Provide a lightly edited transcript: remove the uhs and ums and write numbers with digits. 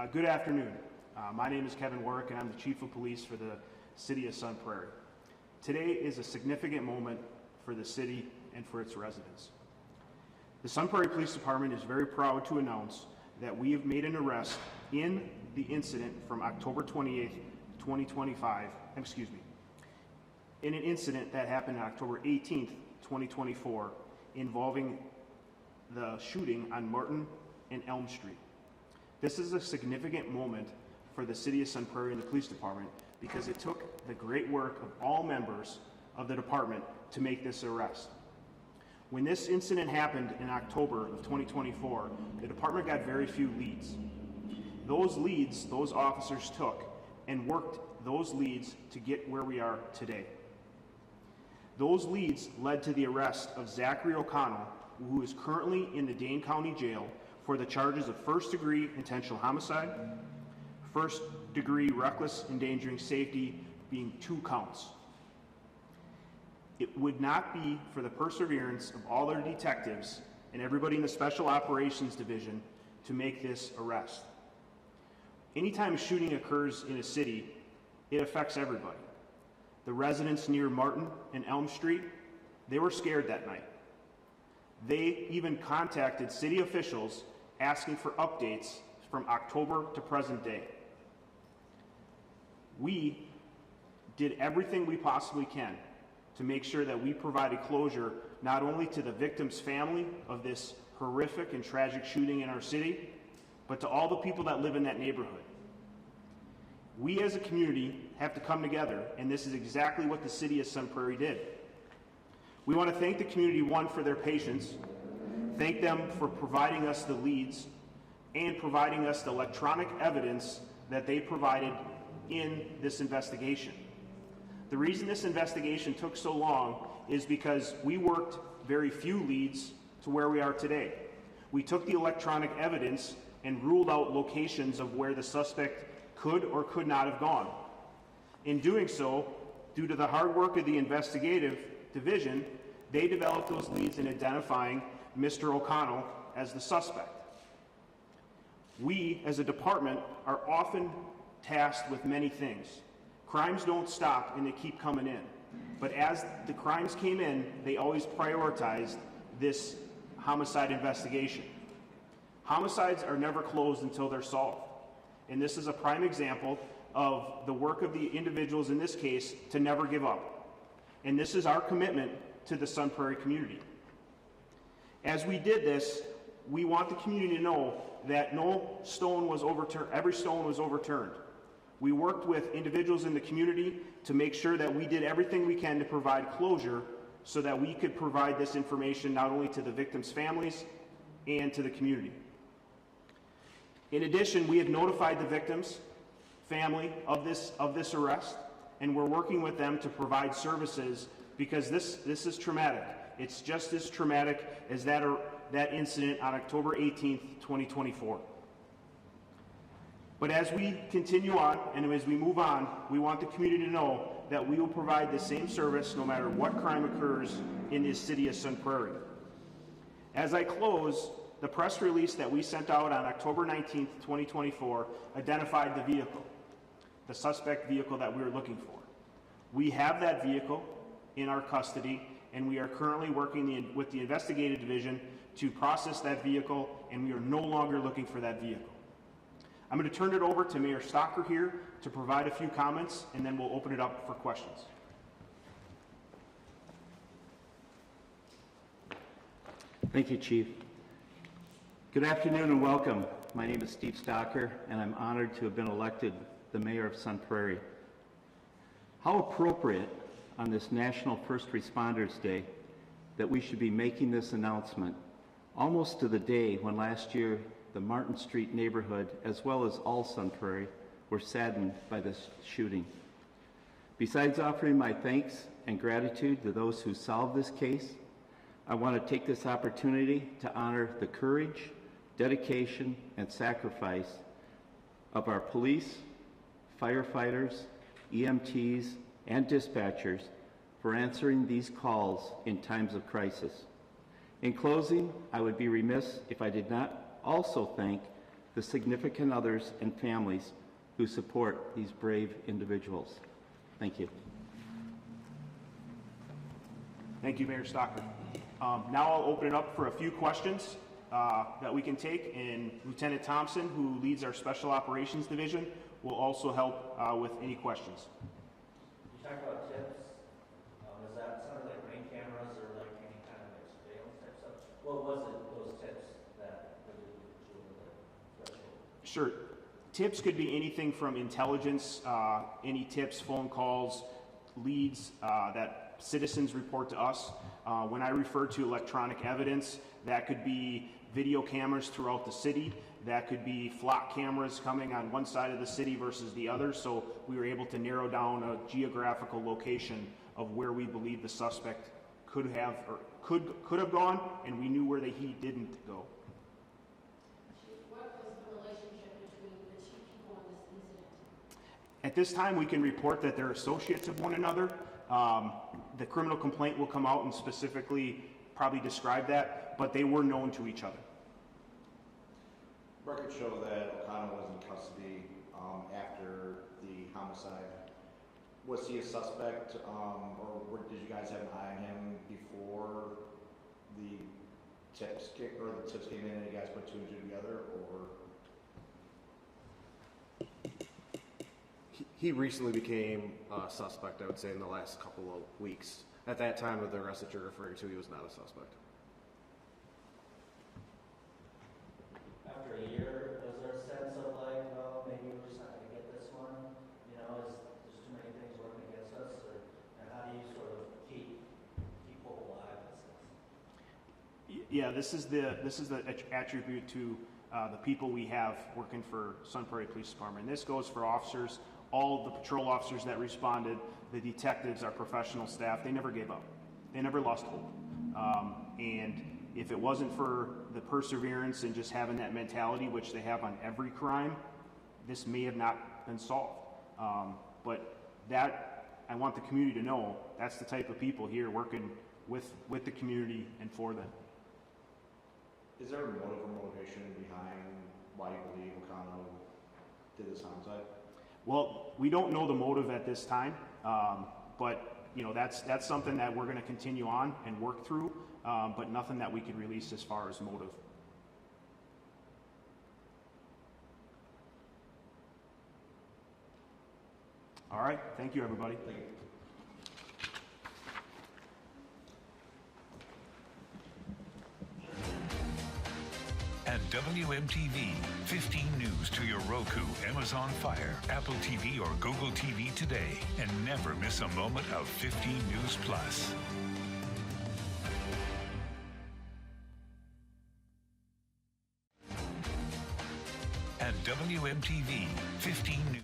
Good afternoon. My name is Kevin Warwick, and I'm the Chief of Police for the City of Sun Prairie. Today is a significant moment for the city and for its residents. The Sun Prairie Police Department is very proud to announce that we have made an arrest in the incident from October 28th, 2025, in an incident that happened on October 18th, 2024, involving the shooting on Martin and Elm Street. This is a significant moment for the City of Sun Prairie and the Police Department because it took the great work of all members of the department to make this arrest. When this incident happened in October of 2024, the department got very few leads. Those leads, those officers took and worked those leads to get where we are today. Those leads led to the arrest of Zachary O'Connell, who is currently in the Dane County Jail for the charges of first-degree intentional homicide, first-degree reckless endangering safety being 2 counts. It would not be for the perseverance of all our detectives and everybody in the Special Operations Division to make this arrest. Anytime a shooting occurs in a city, it affects everybody. The residents near Martin and Elm Street, they were scared that night. They even contacted city officials asking for updates from October to present day. We did everything we possibly can to make sure that we provided closure not only to the victim's family of this horrific and tragic shooting in our city, but to all the people that live in that neighborhood. We as a community have to come together, and this is exactly what the City of Sun Prairie did. We want to thank the community, one, for their patience, thank them for providing us the leads, and providing us the electronic evidence that they provided in this investigation. The reason this investigation took so long is because we worked very few leads to where we are today. We took the electronic evidence and ruled out locations of where the suspect could or could not have gone. In doing so, due to the hard work of the investigative division, they developed those leads in identifying Mr. O'Connell as the suspect. We, as a department, are often tasked with many things. Crimes don't stop and they keep coming in. But as the crimes came in, they always prioritized this homicide investigation. Homicides are never closed until they're solved. And this is a prime example of the work of the individuals in this case to never give up. And this is our commitment to the Sun Prairie community. As we did this, we want the community to know that no stone was overturned, every stone was overturned. We worked with individuals in the community to make sure that we did everything we can to provide closure so that we could provide this information not only to the victims' families and to the community. In addition, we have notified the victims' family of this arrest, and we're working with them to provide services because this is traumatic. It's just as traumatic as that incident on October 18th, 2024. But as we continue on and as we move on, we want the community to know that we will provide the same service no matter what crime occurs in this City of Sun Prairie. As I close, the press release that we sent out on October 19th, 2024 identified the vehicle, the suspect vehicle that we were looking for. We have that vehicle in our custody, and we are currently working with the investigative division to process that vehicle, and we are no longer looking for that vehicle. I'm going to turn it over to Mayor Stocker here to provide a few comments, and then we'll open it up for questions. Thank you, Chief. Good afternoon and welcome. My name is Steve Stocker, and I'm honored to have been elected the Mayor of Sun Prairie. How appropriate on this National First Responders Day that we should be making this announcement almost to the day when last year the Martin Street neighborhood, as well as all Sun Prairie, were saddened by this shooting. Besides offering my thanks and gratitude to those who solved this case, I want to take this opportunity to honor the courage, dedication, and sacrifice of our police, firefighters, EMTs, and dispatchers for answering these calls in times of crisis. In closing, I would be remiss if I did not also thank the significant others and families who support these brave individuals. Thank you. Thank you, Mayor Stocker. Now I'll open it up for a few questions that we can take, and Lieutenant Thompson, who leads our Special Operations Division, will also help with any questions. You talked about tips. Is that something like ring cameras or like any kind of like surveillance type stuff? What was it, those tips that really put you over the threshold? Sure. Tips could be anything from intelligence, any tips, phone calls, leads that citizens report to us. When I refer to electronic evidence, that could be video cameras throughout the city. That could be flock cameras coming on one side of the city versus the other. So we were able to narrow down a geographical location of where we believe the suspect could have or could have gone, and we knew where he didn't go. What was the relationship between the two people in this incident? At this time, we can report that they're associates of one another. The criminal complaint will come out and specifically probably describe that, but they were known to each other. Records show that O'Connell was in custody after the homicide. Was he a suspect, or did you guys have an eye on him before the tips came in and you guys put two and two together, or? He recently became a suspect, I would say, in the last couple of weeks. At that time of the arrest that you're referring to, he was not a suspect. After a year, was there a sense of like, well, maybe we're just not going to get this one? You know, there's too many things working against us? And how do you sort of keep hope alive in a sense? Yeah, this is the attribute to the people we have working for Sun Prairie Police Department. This goes for officers, all the patrol officers that responded, the detectives, our professional staff. They never gave up. They never lost hope. And if it wasn't for the perseverance and just having that mentality, which they have on every crime, this may have not been solved. But that, I want the community to know, that's the type of people here working with the community and for them. Is there a motive or motivation behind why you believe O'Connell did this homicide? Well, we don't know the motive at this time, but you know that's something that we're going to continue on and work through, but nothing that we could release as far as motive. All right, thank you, everybody. Thank you. At WMTV, 15 News to your Roku, Amazon Fire, Apple TV, or Google TV today, and never miss a moment of 15 News Plus. At WMTV, 15 News.